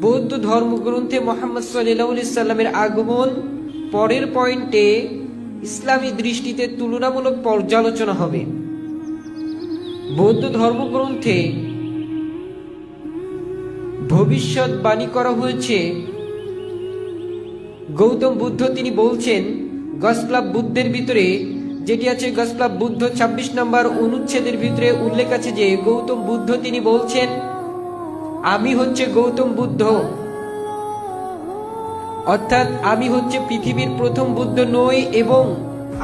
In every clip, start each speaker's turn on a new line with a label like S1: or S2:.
S1: বৌদ্ধ ধর্মগ্রন্থে মুহাম্মদ সাল্লাল্লাহু আলাইহি সাল্লামের আগমন পরের পয়েন্টে ইসলামী দৃষ্টিতে তুলনামূলক পর্যালোচনা হবে। বৌদ্ধ ধর্মগ্রন্থে ভবিষ্যৎবাণী করা হয়েছে। গৌতম বুদ্ধ তিনি বলছেন গসপেল অফ বুদ্ধের ভিতরে যেটি আছে গসপেল অফ বুদ্ধ 26 নম্বর অনুচ্ছেদের ভিতরে উল্লেখ আছে যে গৌতম বুদ্ধ তিনি বলছেন আমি হচ্ছে গৌতম বুদ্ধ, অর্থাৎ আমি হচ্ছে পৃথিবীর প্রথম বুদ্ধ নই এবং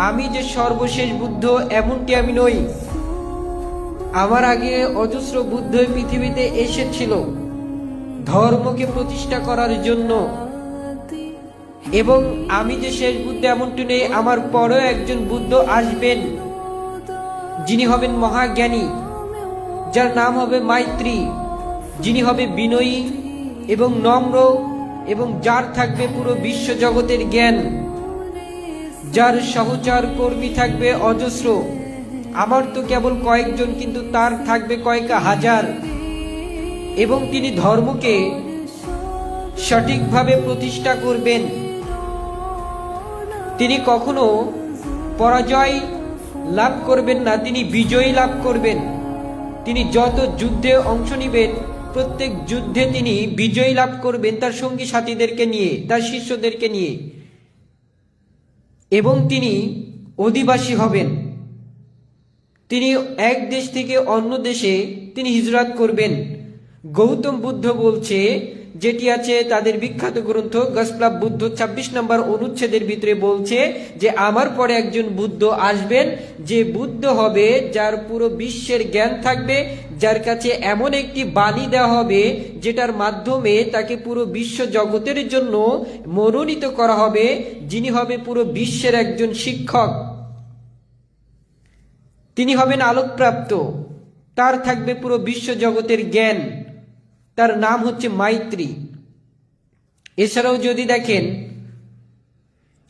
S1: আমি যে সর্বশেষ বুদ্ধ এমনটি আমি নই। আমার আগে অজস্র বুদ্ধ পৃথিবীতে এসেছিল ধর্মকে প্রতিষ্ঠা করার জন্য, এবং আমি যে শেষ বুদ্ধ এমনটি নেই, আমার পরেও একজন বুদ্ধ আসবেন যিনি হবেন মহাজ্ঞানী, যার নাম হবে মাইত্রী, যিনি হবে বিনয়ী এবং নম্র এবং যার থাকবে পুরো বিশ্ব জগতের জ্ঞান, যার সহচর কর্মী থাকবে অজস্র। আমার তো কেবল কয়েকজন, কিন্তু তার থাকবে কয়েক হাজার, এবং তিনি ধর্মকে সঠিকভাবে প্রতিষ্ঠা করবেন। তিনি কখনো পরাজয় লাভ করবেন না, তিনি বিজয়ী লাভ করবেন। তিনি যত যুদ্ধে অংশ নেবেন প্রত্যেক যুদ্ধে তিনি বিজয়ী লাভ করবেন তার সঙ্গী সাথীদেরকে নিয়ে, তার শিষ্যদেরকে নিয়ে, এবং তিনি অধিবাসী হবেন। তিনি এক দেশ থেকে অন্য দেশে তিনি হিজরত করবেন। গৌতম বুদ্ধ বলছে যেটি আছে তাদের বিখ্যাত গ্রন্থ গসপেল অফ বুদ্ধ 26 নম্বর অনুচ্ছেদের ভিতরে বলছে যে আমার পরে একজন বুদ্ধ আসবেন, যে বুদ্ধ হবে যার পুরো বিশ্বের জ্ঞান থাকবে, যার কাছে এমন একটি বাণী দেওয়া হবে যেটার মাধ্যমে তাকে পুরো বিশ্ব জগতের জন্য মনোনীত করা হবে, যিনি হবে পুরো বিশ্বের একজন শিক্ষক। তিনি হবেন আলোকপ্রাপ্ত, তার থাকবে পুরো বিশ্ব জগতের জ্ঞান, তার নাম হচ্ছে মাইত্রী। এছাড়াও যদি দেখেন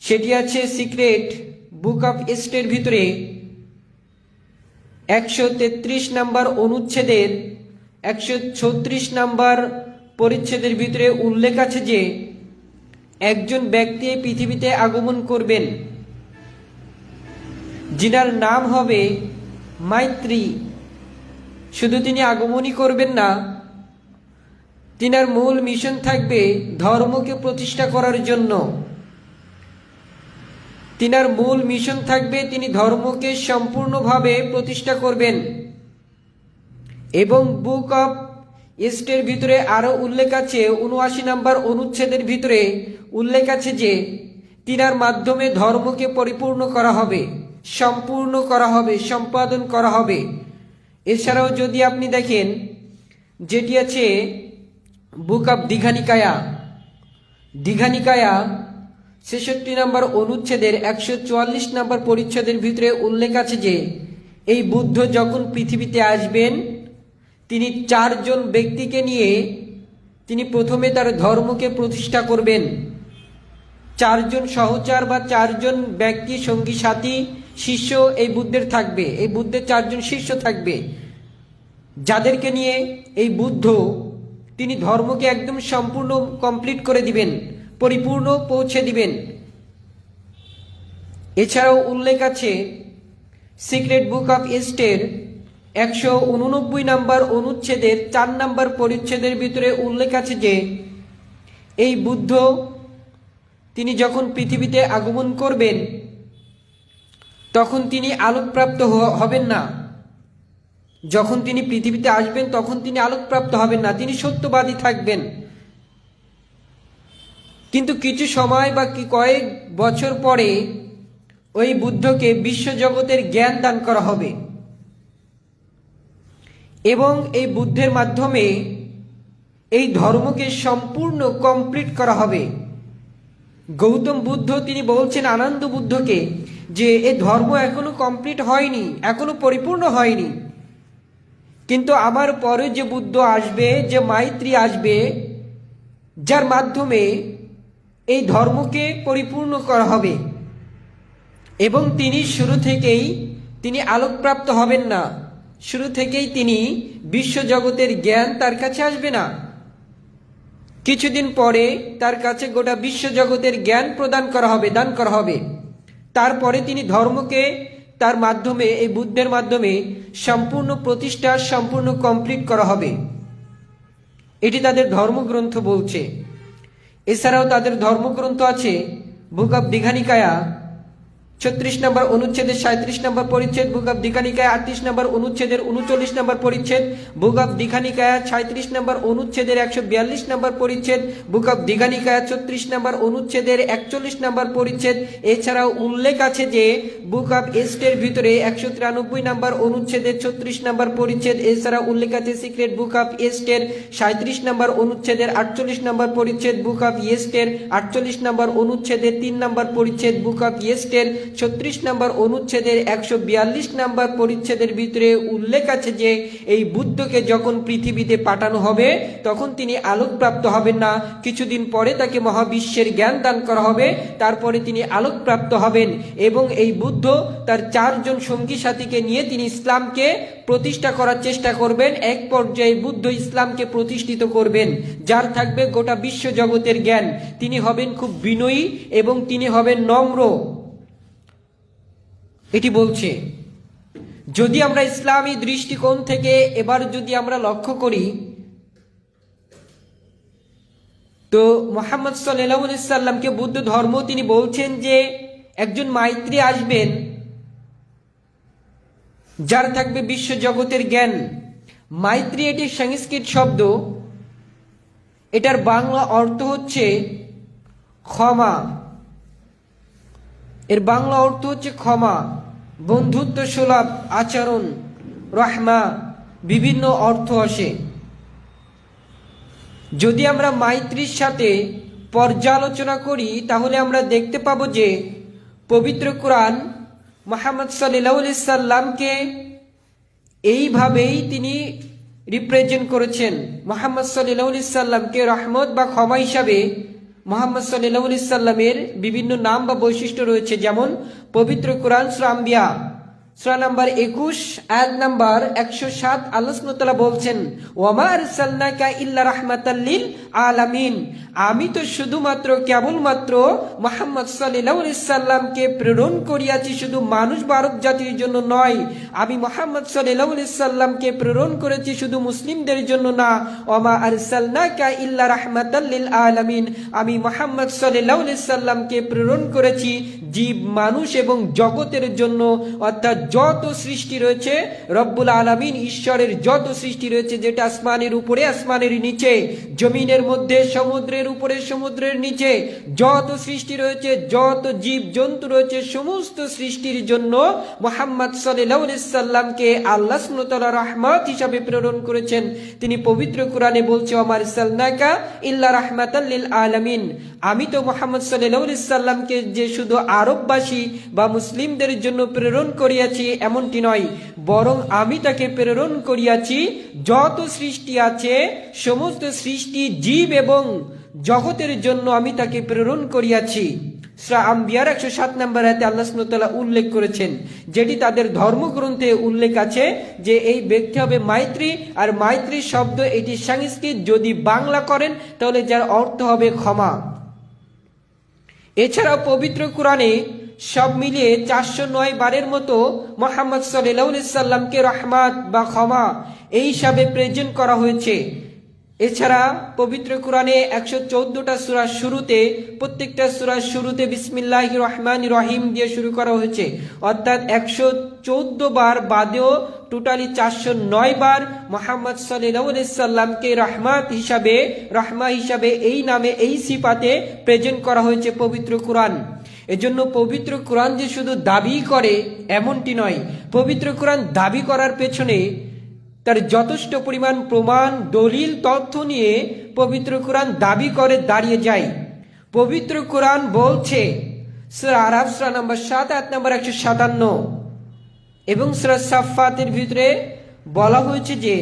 S1: সেটি আছে সিক্রেট বুক অফ স্টের ভিতরে 133 নম্বর অনুচ্ছেদের 136 নম্বর পরিচ্ছেদের ভিতরে উল্লেখ আছে যে একজন ব্যক্তি পৃথিবীতে আগমন করবেন যিনার নাম হবে মাইত্রী। শুধু তিনি আগমনই করবেন না, তিনার মূল মিশন থাকবে ধর্মকে প্রতিষ্ঠা করার জন্য। তিনার মূল মিশন থাকবে তিনি ধর্মকে সম্পূর্ণভাবে প্রতিষ্ঠা করবেন। এবং বুক অফ ইস্টের ভিতরে আরো উল্লেখ আছে 79 নম্বর অনুচ্ছেদের ভিতরে উল্লেখ আছে যে তিনার মাধ্যমে ধর্মকে পরিপূর্ণ করা হবে, সম্পূর্ণ করা হবে, সম্পাদন করা হবে। এছাড়াও যদি আপনি দেখেন যেটি আছে বুক অফ দীঘানিকায়া 66 নম্বর অনুচ্ছেদের 144 নম্বর পরিচ্ছেদের ভিতরে উল্লেখ আছে যে এই বুদ্ধ যখন পৃথিবীতে আসবেন তিনি 4 জন ব্যক্তিকে নিয়ে তিনি প্রথমে তার ধর্মকে প্রতিষ্ঠা করবেন। 4 জন সহচর বা 4 জন ব্যক্তি সঙ্গী সাথী শিষ্য এই বুদ্ধের থাকবে, এই বুদ্ধের 4 জন শিষ্য থাকবে, যাদেরকে নিয়ে এই বুদ্ধ তিনি ধর্মকে একদম সম্পূর্ণ কমপ্লিট করে দিবেন, পরিপূর্ণ পৌঁছে দিবেন। এছাড়াও উল্লেখ আছে সিক্রেট বুক অফ ইস্টের 189 নম্বর অনুচ্ছেদের 4 নম্বর পরিচ্ছেদের ভিতরে উল্লেখ আছে যে এই বুদ্ধ তিনি যখন পৃথিবীতে আগমন করবেন তখন তিনি আলোকপ্রাপ্ত হবেন না। যখন তিনি পৃথিবীতে আসবেন তখন তিনি আলোকপ্রাপ্ত হবেন না, তিনি সত্যবাদী থাকবেন। কিন্তু কিছু সময় বা কয়েক বছর পরে ওই বুদ্ধকে বিশ্বজগতের জ্ঞান দান করা হবে এবং এই বুদ্ধের মাধ্যমে এই ধর্মকে সম্পূর্ণ কমপ্লিট করা হবে। গৌতম বুদ্ধ তিনি বলছেন আনন্দ বুদ্ধকে যে এই ধর্ম এখনো কমপ্লিট হয়নি, এখনো পরিপূর্ণ হয়নি, কিন্তু আমার পরে যে বুদ্ধ আসবে, যে মাইত্রী আসবে, যার মাধ্যমে এই ধর্মকে পরিপূর্ণ করা হবে এবং তিনি শুরু থেকেই তিনি আলোকপ্রাপ্ত হবেন না, শুরু থেকেই তিনি বিশ্বজগতের জ্ঞান তার কাছে আসবে না। কিছুদিন পরে তার কাছে গোটা বিশ্বজগতের জ্ঞান প্রদান করা হবে, দান করা হবে। তারপরে তিনি ধর্মকে তার মাধ্যমে, এই বুদ্ধের মাধ্যমে সম্পূর্ণ প্রতিষ্ঠা, সম্পূর্ণ কমপ্লিট করা হবে। এটি তাদের ধর্মগ্রন্থ বলছে। এছাড়াও তাদের ধর্মগ্রন্থ আছে বুক অব দীঘানিকায়া 36 নম্বর অনুচ্ছেদের 37 নম্বর পরিচ্ছেদ, বুক অব দীঘানিকায়া 38 নম্বর অনুচ্ছেদের 39 নম্বর পরিচ্ছেদ, বুক অব দীঘানিকায়া 36 নম্বর অনুচ্ছেদের 142 নম্বর পরিচ্ছেদ, বুক অব দীঘানিকায়া 34 নম্বর অনুচ্ছেদের 41 নম্বর পরিচ্ছেদ। এছাড়াও উল্লেখ আছে যে বুক অব এস্টের ভিতরে 193 নম্বর অনুচ্ছেদের 36 নম্বর পরিচ্ছেদ। এছাড়া উল্লেখ আছে সিক্রেট বুক অব এস্টের 37 নম্বর অনুচ্ছেদের 48 নম্বর পরিচ্ছেদ, বুক অব এস্টের 48 নম্বর অনুচ্ছেদের 3 নম্বর পরিচ্ছেদ, বুক অব এস্টের 36 নম্বর অনুচ্ছেদের 142 নম্বর পরিচ্ছেদের ভিতরে উল্লেখ আছে যে এই বুদ্ধকে যখন পৃথিবীতে পাঠানো হবে তখন তিনি আলোকপ্রাপ্ত হবেন না, কিছুদিন পরে তাকে মহাবিশ্বের জ্ঞান দান করা হবে, তারপরে তিনি আলোকপ্রাপ্ত হবেন এবং এই বুদ্ধ তার 4 জন সঙ্গী সাথীকে নিয়ে তিনি ইসলামকে প্রতিষ্ঠা করার চেষ্টা করবেন। এক পর্যায়ে বুদ্ধ ইসলামকে প্রতিষ্ঠিত করবেন, যার থাকবে গোটা বিশ্ব জগতের জ্ঞান। তিনি হবেন খুব বিনয়ী এবং তিনি হবেন নম্র। এটি বলছে। যদি আমরা ইসলামী দৃষ্টিকোণ থেকে এবার যদি আমরা লক্ষ্য করি তো মুহাম্মদ সাল্লাল্লাহু আলাইহি সাল্লামকে বুদ্ধ ধর্ম তিনি বলছেন যে একজন মাইত্রী আসবেন যার থাকবে বিশ্ব জগতের জ্ঞান। মাইত্রী এটি সংস্কৃত শব্দ, এটার বাংলা অর্থ হচ্ছে ক্ষমা। এর বাংলা অর্থ হচ্ছে ক্ষমা, বন্ধুত্ব সুলভ আচরণ, রহমা, বিভিন্ন অর্থ আসে। যদি আমরা মাইত্রীর সাথে পর্যালোচনা করি তাহলে আমরা দেখতে পাবো যে পবিত্র কোরআন মুহাম্মদ সাল্লাল্লাহু আলাইহি সাল্লামকে এইভাবেই তিনি রিপ্রেজেন্ট করেছেন। মুহাম্মদ সাল্লাল্লাহু আলাইহি সাল্লামকে রহমত বা ক্ষমা হিসাবে মুহাম্মদ সাল্লাল্লাহু আলাইহি সাল্লামের বিভিন্ন নাম বা বৈশিষ্ট্য রয়েছে। যেমন পবিত্র কোরআন সূরা আম্বিয়া সূরা নাম্বার 21 আয়াত নাম্বার 107 আল্লাহ সুবহানাহু ওয়া তাআলা বলছেন, ওয়ামা আরসালনাকা ইল্লা রাহমাতাল লিল আলামিন, আমি তো শুধুমাত্র কেবলমাত্র মুহাম্মদ সাল্লাল্লাহু আলাইহি সাল্লামকে প্রেরণ করিয়াছি শুধু মানুষ ভারত জাতির জন্য নয়, আমি মুহাম্মদ সাল্লাল্লাহু আলাইহি সাল্লামকে প্রেরণ করেছি শুধু মুসলিমদের জন্য না। ওয়ামা আরসালনাকা ইল্লা রাহমাতাল লিল আলামিন, আমি মুহাম্মদ সাল্লাল্লাহু আলাইহি সাল্লামকে প্রেরণ করেছি জীব, মানুষ এবং জগতের জন্য। অর্থাৎ যত সৃষ্টি রয়েছে রব্বুল আলামিন ঈশ্বরের যত সৃষ্টি রয়েছে, যেটা আসমানের উপরে আসমানের নিচে, জমিনের মধ্যে, সমুদ্রের উপরে সমুদ্রের নিচে যত সৃষ্টি রয়েছে, যত জীব জন্তু রয়েছে, সমস্ত সৃষ্টির জন্য মুহাম্মদ সাল্লাল্লাহু আলাইহি সাল্লামকে আল্লাহ সুবহানাহু ওয়া তাআলা রাহমাত হিসাবে প্রেরণ করেছেন। তিনি পবিত্র কোরআনে বলছে, ওয়া আরসালনাকা ইল্লা রাহমাতাল লিল আলামিন, আমি তো মুহাম্মদ সাল্লাল্লাহু আলাইহি সাল্লামকে যে শুধু আরববাসী বা মুসলিমদের জন্য প্রেরণ করিয়াছি এমনটি নয়, বরং আমি তাকে প্রেরণ করিয়াছি যত সৃষ্টি আছে সমস্ত সৃষ্টি জীব এবং জগতের জন্য আমি তাকে প্রেরণ করিয়াছি। সূরা আম্বিয়ার 107 নম্বর আয়াতে আল্লাহ সুবহানাহু ওয়া তাআলা উল্লেখ করেছেন, যেটি তাদের ধর্মগ্রন্থে উল্লেখ আছে যে এই ব্যক্তি হবে মাইত্রী। আর মাইত্রী শব্দ এটি সংস্কৃত, যদি বাংলা করেন তাহলে যার অর্থ হবে ক্ষমা। এছাড়াও পবিত্র কোরআনে সব মিলিয়ে 409 বারের মতো মুহাম্মদ সাল্লাল্লাহু আলাইহি সাল্লামকে রহমত বা ক্ষমা এই হিসাবে প্রেজেন্ট করা হয়েছে। এছাড়া পবিত্র কোরআনে 114টা সূরার শুরুতে, প্রত্যেকটা সূরার শুরুতে বিসমিল্লাহির রহমানির রহিম দিয়ে শুরু করা হয়েছে। অর্থাৎ 114 বার বাদেও টোটালি 409 বার মুহাম্মদ সাল্লাল্লাহু আলাইহি সাল্লামকে রহমত হিসাবে, রহমা হিসাবে এই নামে এই সিফাতে প্রেজেন্ট করা হয়েছে পবিত্র কোরআন। এজন্য পবিত্র কোরআন যে শুধু দাবি করে এমনটি নয়, পবিত্র কোরআন দাবি করার পেছনে তার যথেষ্ট পরিমাণ প্রমাণ, দলিল, তথ্য নিয়ে পবিত্র কোরআন দাবি করে দাঁড়িয়ে যায়। পবিত্র কোরআন বলছে সূরা আরাফ সূরা নাম্বার 7 আয়াত নাম্বার 157 এবং সূরা সাফফাতের ভিতরে বলা হয়েছে যে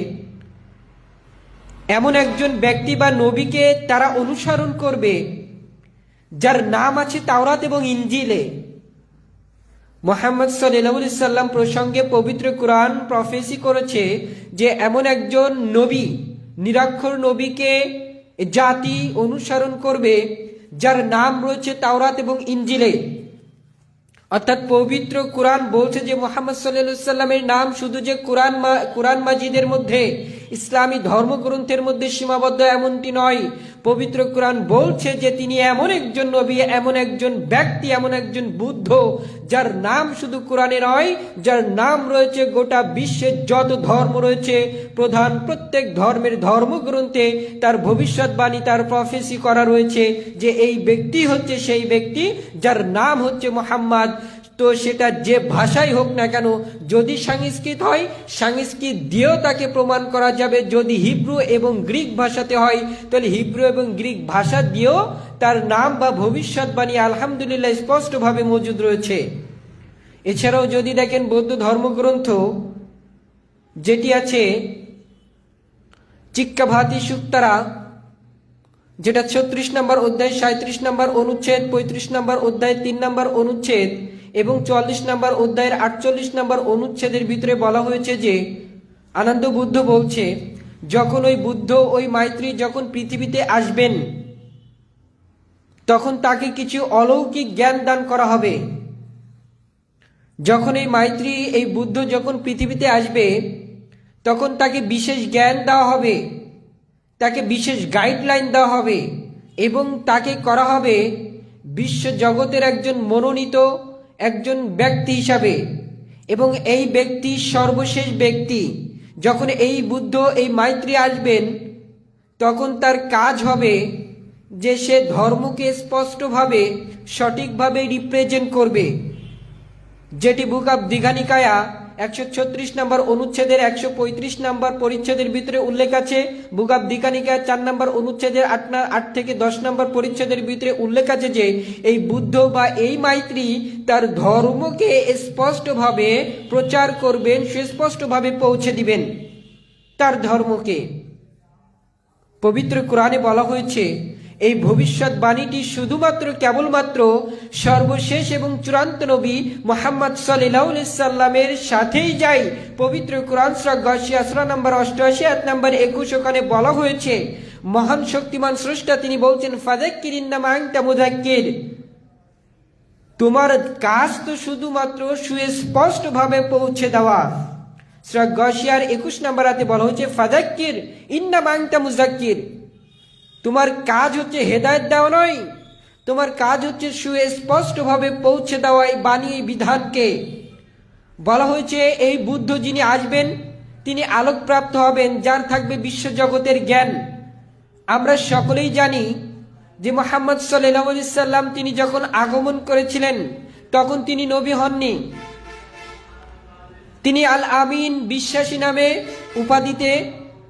S1: এমন একজন ব্যক্তি বা নবীকে তারা অনুসরণ করবে যার নাম আছে তাওরাত এবং ইনজিলে। মুহাম্মদ সাল্লাল্লাহু আলাইহি সাল্লাম প্রসঙ্গে পবিত্র কোরআন প্রফেসি করেছে যে এমন একজন নবী, নিরক্ষর নবীকে জাতি অনুসরণ করবে যার নাম রয়েছে তাওরাত এবং ইনজিলে। অর্থাৎ পবিত্র কোরআন বলছে যে মুহাম্মদ সাল্লাল্লাহু আলাইহি সাল্লামের নাম শুধু যে কোরআন মাজিদের মধ্যে, ইসলামী ধর্মগ্রন্থের মধ্যে সীমাবদ্ধ এমনটি নয়। পবিত্র কোরআন বলছে যে তিনি এমন একজন নবী, এমন একজন ব্যক্তি, এমন একজন বুদ্ধ যার নাম শুধু কোরআনে নয়, যার নাম রয়েছে গোটা বিশ্বের যত ধর্ম রয়েছে প্রধান প্রত্যেক ধর্মের ধর্মগ্রন্থে তার ভবিষ্যৎবাণী, তার প্রফেসি করা রয়েছে যে এই ব্যক্তি হচ্ছে সেই ব্যক্তি যার নাম হচ্ছে মুহাম্মদ। তো সেটা যে ভাষাই হোক না কেন, যদি সংস্কৃত হয় সংস্কৃত দিয়েও তাকে প্রমাণ করা যাবে, যদি হিব্রু এবং গ্রিক ভাষাতে হয় তাহলে হিব্রু এবং গ্রিক ভাষা দিয়েও তার নাম বা ভবিষ্যৎবাণী আলহামদুলিল্লাহ স্পষ্টভাবে মজুদ রয়েছে। এছাড়াও যদি দেখেন বৌদ্ধ ধর্মগ্রন্থ যেটি আছে চিক্কাভাতি সুক্তারা, যেটা 36 নম্বর অধ্যায় 37 নম্বর অনুচ্ছেদ, 35 নম্বর অধ্যায় 3 নম্বর অনুচ্ছেদ এবং 44 নম্বর অধ্যায়ের 48 নম্বর অনুচ্ছেদের ভিতরে বলা হয়েছে যে আনন্দ বুদ্ধ বলছে যখন ওই বুদ্ধ ওই মাইত্রী যখন পৃথিবীতে আসবেন তখন তাকে কিছু অলৌকিক জ্ঞান দান করা হবে। যখন এই মাইত্রী এই বুদ্ধ যখন পৃথিবীতে আসবে তখন তাকে বিশেষ জ্ঞান দেওয়া হবে, তাকে বিশেষ গাইডলাইন দেওয়া হবে এবং তাকে করা হবে বিশ্ব জগতের একজন মনোনীত একজন ব্যক্তি হিসাবে। এবং এই ব্যক্তি সর্বশেষ ব্যক্তি। যখন এই বুদ্ধ এই মাইত্রী আসবেন তখন তার কাজ হবে যে সে ধর্মকে স্পষ্টভাবে সঠিকভাবে রিপ্রেজেন্ট করবে, যেটি বুক অব দীঘানিকায়া 136 নম্বর অনুচ্ছেদের 135 নম্বর পরিচ্ছেদের ভিতরে উল্লেখ আছে। বুক অব দীঘানিকায়া 4 নম্বর অনুচ্ছেদের 8 থেকে 10 নম্বর পরিচ্ছেদের ভিতরে উল্লেখ আছে যে এই বুদ্ধ বা এই মাইত্রী তার ধর্মকে স্পষ্টভাবে প্রচার করবেন, সুস্পষ্টভাবে পৌঁছে দিবেন তার ধর্মকে। পবিত্র কোরআনে বলা হয়েছে এই ভবিষ্যৎবাণীটি শুধুমাত্র কেবলমাত্র সর্বশেষ এবং চূড়ান্ত নবী মুহাম্মদ সাল্লাল্লাহু আলাইহি সাল্লামের সাথেই যায়। পবিত্র কোরআন সূরা গাশিয়া সূরা নম্বর 88 আয়াত নম্বর 21 ওখানে বলা হয়েছে মহান শক্তিমান স্রষ্টা তিনি বলছেন ফাযাক্কির ইন্নামা আনতা মুযাক্কির, তোমার কাজ তো শুধুমাত্র সুস্পষ্টভাবে পৌঁছে দেওয়া। সূরা গাশিয়ার 21 নম্বর আয়াতে বলা হয়েছে ফাযাক্কির ইন্নামা আনতা মুযাক্কির, তোমার কাজ হচ্ছে হেদায়েত দেওয়া নয়, তোমার কাজ হচ্ছে সুস্পষ্টভাবে পৌঁছে দেওয়া এই বাণী, এই বিধানকে। বলা হয়েছে এই বুদ্ধ যিনি আসবেন তিনি আলোকপ্রাপ্ত হবেন, যার থাকবে বিশ্বজগতের জ্ঞান। আমরা সকলেই জানি যে মুহাম্মদ সাল্লাল্লাহু আলাইহি সাল্লাম তিনি যখন আগমন করেছিলেন তখন তিনি নবী হননি, তিনি আল আমিন বিশ্বাসী নামে উপাধিতে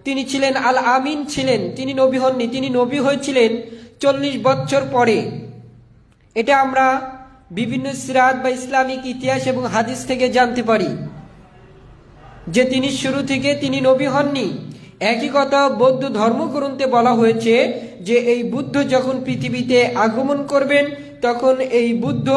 S1: তিনি ছিলেন, আল আমিন ছিলেন, তিনি নবী হননি। তিনি নবী হয়েছিলেন 40 বছর পরে। এটা আমরা বিভিন্ন সিরাত বা ইসলামিক ইতিহাস এবং হাদিস থেকে জানতে পারি যে তিনি শুরু থেকে তিনি নবী হননি। একই কথা বৌদ্ধ ধর্মগ্রন্থে বলা হয়েছে যে এই বুদ্ধ যখন পৃথিবীতে আগমন করবেন তখন এই বুদ্ধ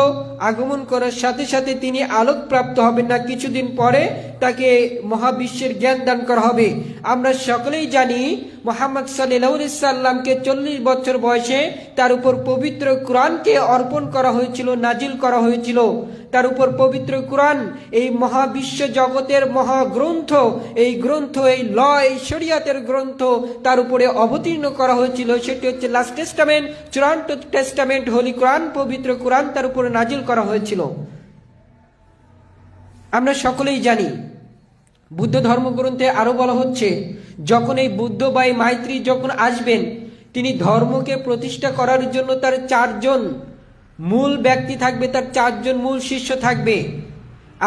S1: আগমন করার সাথে সাথে তিনি আলোকপ্রাপ্ত হবেন না, কিছুদিন পরে তাকে মহাবিশ্বের জ্ঞান দান করা হবে। আমরা সকলেই জানি মুহাম্মদ সাল্লাল্লাহু আলাইহি সাল্লামকে 40 বছর বয়সে তার উপর পবিত্র কোরআনকে অর্পণ করা হয়েছিল, নাজিল করা হয়েছিল। তার উপর পবিত্র কোরআন এই মহাবিশ্ব জগতের মহাগ্রন্থ, এই গ্রন্থ, এই ল, এই শরিয়াতের গ্রন্থ তার উপরে অবতীর্ণ করা হয়েছিল। সেটি হচ্ছে লাস্ট টেস্টামেন্ট, চূড়ান্ত টেস্টামেন্ট, হোলি কোরআন, পবিত্র কোরআন তার উপরে নাজিল করা হয়েছিল। আমরা সকলেই জানি বুদ্ধ ধর্মগ্রন্থে আরো বলা হচ্ছে যখন এই বুদ্ধ বা এই মাইত্রী যখন আসবেন তিনি ধর্মকে প্রতিষ্ঠা করার জন্য তার 4 জন মূল ব্যক্তি থাকবে, তার 4 জন মূল শিষ্য থাকবে।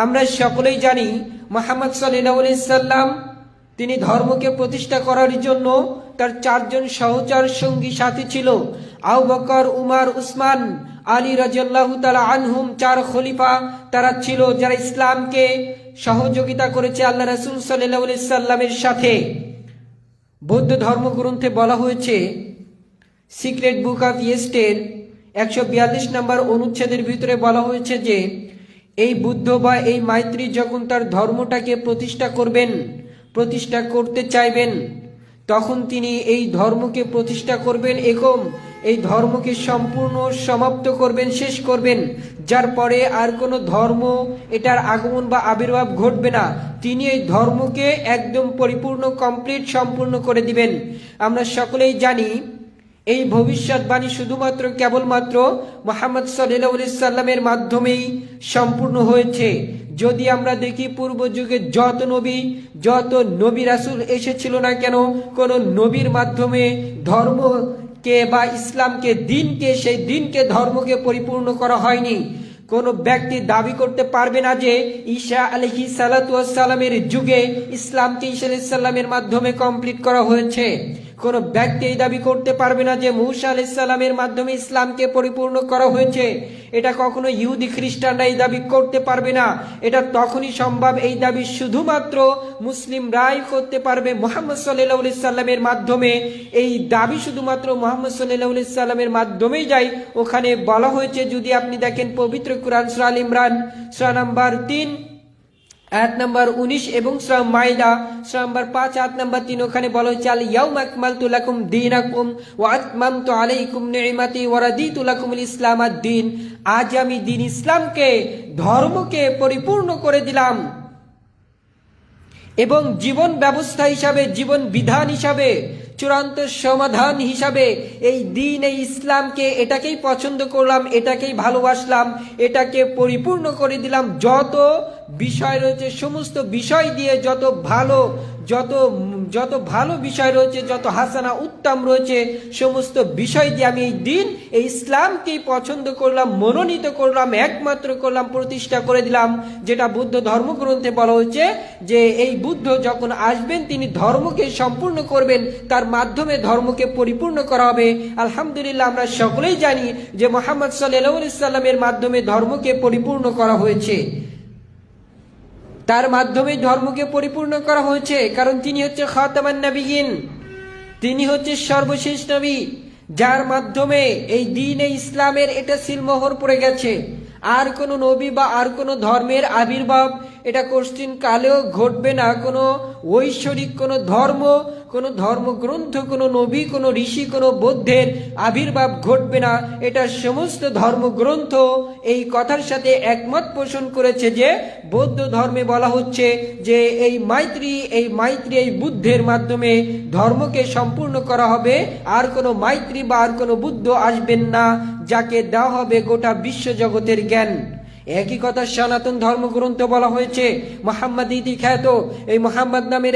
S1: আমরা সকলেই জানি মুহাম্মদ সাল্লাল্লাহু আলাইহি সাল্লাম তিনি ধর্মকে প্রতিষ্ঠা করার জন্য তার 4 জন সহচর সঙ্গী সাথী ছিল। আবু বকর, উমর, উসমান, আলী রাদিয়াল্লাহু তাআলা আনহুম, 4 খলিফা তারা ছিল যারা ইসলামকে সহযোগিতা করেছে আল্লাহ রাসূল সাল্লাল্লাহু আলাইহি সাল্লামের সাথে। বৌদ্ধ ধর্মগ্রন্থে বলা হয়েছে সিক্রেট বুক অফ ইস্টের 142 নম্বর অনুচ্ছেদের ভিতরে বলা হয়েছে যে এই বুদ্ধ বা এই মাইত্রী যখন তার ধর্মটাকে প্রতিষ্ঠা করবেন, প্রতিষ্ঠা করতে চাইবেন, তখন তিনি এই ধর্মকে প্রতিষ্ঠা করবেন এবং এই ধর্মকে সম্পূর্ণ সমাপ্ত করবেন, শেষ করবেন, যার পরে আর কোনো ধর্ম এটার আগমন বা আবির্ভাব ঘটবে না। তিনি এই ধর্মকে একদম পরিপূর্ণ, কমপ্লিট, সম্পূর্ণ করে দিবেন। আমরা সকলেই জানি এই ভবিষ্যৎবাণী শুধুমাত্র কেবলমাত্র মুহাম্মদ সাল্লাল্লাহু আলাইহি সাল্লামের মাধ্যমেই সম্পূর্ণ হয়েছে। যদি আমরা দেখি পূর্ব যুগে যত নবী রাসূল এসেছিল না কেন, কোন নবীর মাধ্যমে ধর্মকে বা ইসলামকে, সেই দিনকে, ধর্মকে পরিপূর্ণ করা হয়নি। কোন ব্যক্তি দাবি করতে পারবে না যে ঈসা আলাইহিস সালাতু ওয়াস সালামের যুগে ইসলামকে ঈসা আলাইহিস সালামের মাধ্যমে কমপ্লিট করা হয়েছে। কোন ব্যক্তি এই দাবি করতে পারবে না যে মূসা আলাইহিস সালামের মাধ্যমে ইসলামকে পরিপূর্ণ করা হয়েছে। এটা কখনো ইহুদি খ্রিস্টানরা এই দাবি করতে পারবে না। এটা তখনই সম্ভব, এই দাবি শুধুমাত্র মুসলিমরাই করতে পারবে মুহাম্মদ সাল্লাল্লাহু আলাইহি সাল্লামের মাধ্যমে। এই দাবি শুধুমাত্র মুহাম্মদ সাল্লাল্লাহু আলাইহি সাল্লামের মাধ্যমেই যায়। ওখানে বলা হয়েছে, যদি আপনি দেখেন পবিত্র কুরআন সূরা আল ইমরান সূরা নাম্বার 3 আয়াত নাম্বার 19 এবং সূরা মাইদা সূরা নাম্বার 5 আয়াত নাম্বার 3, ওখানে বলা হয়েছে আল ইয়াউমা আকমালতু লাকুম দীনাকুম ওয়া আতমামতু আলাইকুম নি'মাতি ওয়া রাদিতু লাকুমুল ইসলাম আদ-দীন। আজ আমি দ্বীন ইসলামকে, ধর্মকে পরিপূর্ণ করে দিলাম এবং জীবন ব্যবস্থা হিসাবে, জীবন বিধান হিসাবে, চূড়ান্ত সমাধান হিসাবে এই দ্বীন, এই ইসলামকে, এটাকেই পছন্দ করলাম, এটাকেই ভালোবাসলাম, এটাকে পরিপূর্ণ করে দিলাম। যত বিষয় রয়েছে সমস্ত বিষয় দিয়ে, যত ভালো বিষয় রয়েছে, যত হাসানা উত্তম রয়েছে, সমস্ত বিষয় দিয়ে আমি এই দ্বীন, এই ইসলামকেই পছন্দ করলাম, মনোনীত করলাম, একমাত্র করলাম, প্রতিষ্ঠা করে দিলাম। যেটা বুদ্ধ ধর্মগ্রন্থে বলা হয়েছে যে এই বুদ্ধ যখন আসবেন তিনি ধর্মকে সম্পূর্ণ করবেন, তার মাধ্যমে ধর্মকে পরিপূর্ণ করা হবে। আলহামদুলিল্লাহ, আমরা সকলেই জানি যে মুহাম্মদ সাল্লাল্লাহু আলাইহি সাল্লামের মাধ্যমে ধর্মকে পরিপূর্ণ করা হয়েছে। তার মাধ্যমে ধর্মকে পরিপূর্ণ করা হয়েছে, কারণ তিনি হচ্ছে খাতামান নবিয়্যিন, তিনি হচ্ছে সর্বশেষ নবী, যার মাধ্যমে এই দ্বীন ইসলামের এটা সিলমোহর পড়ে গেছে। আর কোনো নবী বা আর কোনো ধর্মের আবির্ভাব এটা কোশ্চিন কালেও ঘটবে না। কোনো ঐশ্বরিক কোনো ধর্মগ্রন্থ, কোনো নবী, কোনো ঋষি, কোনো বৌদ্ধের আবির্ভাব ঘটবে না। এটা সমস্ত ধর্মগ্রন্থ এই কথার সাথে একমত পোষণ করেছে যে বৌদ্ধ ধর্মে বলা হচ্ছে যে এই মাইত্রী, এই বুদ্ধের মাধ্যমে ধর্মকে সম্পূর্ণ করা হবে। আর কোনো মাইত্রী বা আর কোনো বুদ্ধ আসবেন না, যাকে দেওয়া হবে গোটা বিশ্ব জগতের জ্ঞান। একই কথা সনাতন ধর্মগ্রন্থ বলা হয়েছে। মুহাম্মদ ইতি খ্যাত এই মুহাম্মদ নামের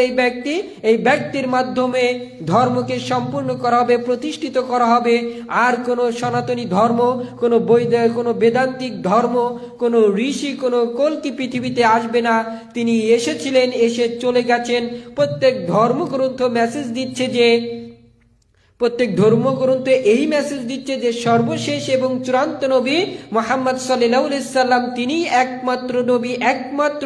S1: এই ব্যক্তির মাধ্যমে ধর্মকে সম্পূর্ণ করা হবে, প্রতিষ্ঠিত করা হবে। আর কোনো সনাতনী ধর্ম, কোনো বেদান্তিক ধর্ম, কোনো ঋষি, কোনো কল্কি পৃথিবীতে আসবে না। তিনি এসেছিলেন, এসে চলে গেছেন। প্রত্যেক ধর্মগ্রন্থ এই মেসেজ দিচ্ছে যে সর্বশেষ এবং চূড়ান্ত নবী মুহাম্মদ সাল্লাল্লাহু আলাইহি সাল্লাম, তিনি একমাত্র নবী, একমাত্র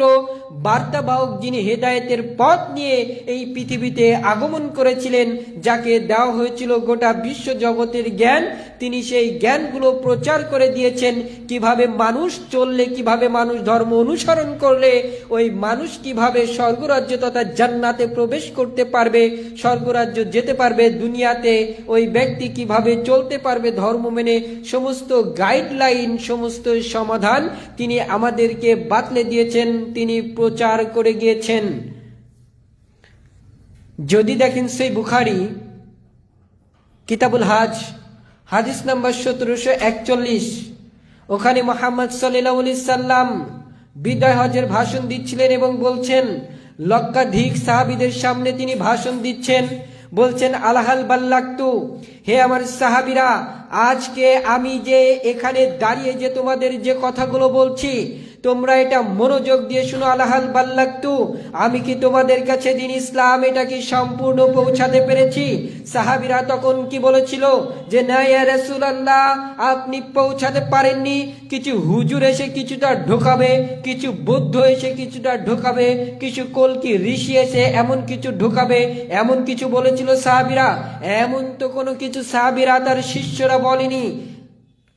S1: বার্তাবাহক, যিনি হেদায়েতের পথ নিয়ে এই পৃথিবীতে আগমন করেছিলেন, যাকে দেওয়া হয়েছিল গোটা বিশ্ব জগতের জ্ঞান। তিনি সেই জ্ঞানগুলো প্রচার করে দিয়েছেন। কিভাবে মানুষ চললে, কিভাবে মানুষ ধর্ম অনুসরণ করলে ওই মানুষ কিভাবে স্বর্গরাজ্য তথা জান্নাতে প্রবেশ করতে পারবে, স্বর্গরাজ্য যেতে পারবে। দুনিয়াতে ওই ব্যক্তি কিভাবে চলতে পারবে ধর্ম মেনে, সমস্ত গাইডলাইন, সমস্ত সমাধান তিনি আমাদেরকে বাতলে দিয়েছেন, তিনি প্রচার করে গিয়েছেন। যদি দেখেন সেই বুখারী কিতাবুল হাজ হাদিস নাম্বার 1741, ওখানে মুহাম্মদ সাল্লাল্লাহু আলাইহি সাল্লাম বিদায় হজের ভাষণ দিচ্ছিলেন এবং বলছেন, লক্ষাধিক সাহাবীদের সামনে তিনি ভাষণ দিচ্ছেন, বলছেন আলাহাল বাল্লাগতু, হে আমার সাহাবীরা, আজকে আমি যে এখানে দাঁড়িয়ে যে তোমাদের যে কথাগুলো বলছি, তোমরা এটা মনোযোগ দিয়ে শুনো। আলাহাল বাল্লাগতু, আমি কি তোমাদের কাছে দ্বীন ইসলাম এটা কি সম্পূর্ণ পৌঁছাতে পেরেছি? সাহাবীরা তখন কি বলেছিল যে না ইয়া রাসূলুল্লাহ, আপনি পৌঁছাতে পারেননি। কিছু হুজুর এসে কিছুটা ঢোকাবে, কিছু বৌদ্ধ এসে কিছুটা ঢোকাবে, কিছু কল্কি ঋষি এসে এমন কিছু ঢোকাবে, এমন কিছু বলেছিল সাহাবীরা। এমন তো কোনো কিছু সাহাবীরা তার শিষ্যরা বলেনি।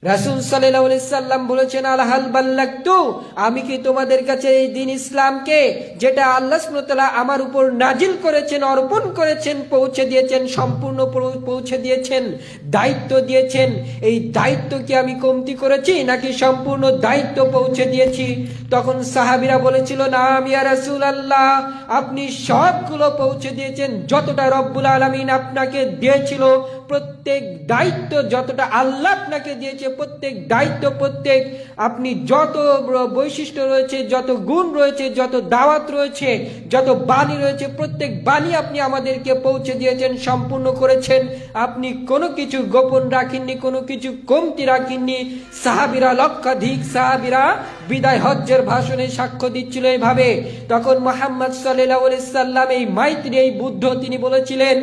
S1: রাসূল সাল্লাল্লাহু আলাইহি সাল্লাম বলেছেন, আলহাল বাল্লাগতু, আমি কি তোমাদের কাছে এই দিন ইসলামকে, যেটা আল্লাহ সুবহানাহু ওয়া তাআলা আমার উপর নাজিল করেছেন, অর্পণ করেছেন, পৌঁছে দিয়েছেন, সম্পূর্ণ পৌঁছে দিয়েছেন, দায়িত্ব দিয়েছেন, এই দায়িত্ব কি আমি কমতি করেছি নাকি সম্পূর্ণ দায়িত্ব পৌঁছে দিয়েছি? তখন সাহাবীরা বলেছিল, না ইয়া রাসূলুল্লাহ, আপনি সবগুলো পৌঁছে দিয়েছেন, যতটা রব্বুল আলামিন আপনাকে দিয়েছিল, প্রত্যেক দায়িত্ব যতটা আল্লাহ আপনাকে দিয়েছে, প্রত্যেক দায়িত্ব, প্রত্যেক আপনি যত বৈশিষ্ট্য রয়েছে, যত গুণ রয়েছে, যত দাওয়াত রয়েছে, যত বাণী রয়েছে, প্রত্যেক বাণী আপনি আমাদেরকে পৌঁছে দিয়েছেন, সম্পূর্ণ করেছেন। আপনি কোনো কিছু গোপন রাখেননি, কোনো কিছু কমতি রাখেননি। সাহাবীরা, লক্ষাধিক সাহাবীরা বিদায় হজ্জের ভাষণে সাক্ষ্য দিচ্ছিল এইভাবে। তখন মুহাম্মদ সাল্লাল্লাহু আলাইহি সাল্লাম, এই মাইত্রী, এই বুদ্ধ, তিনি বলেছিলেন,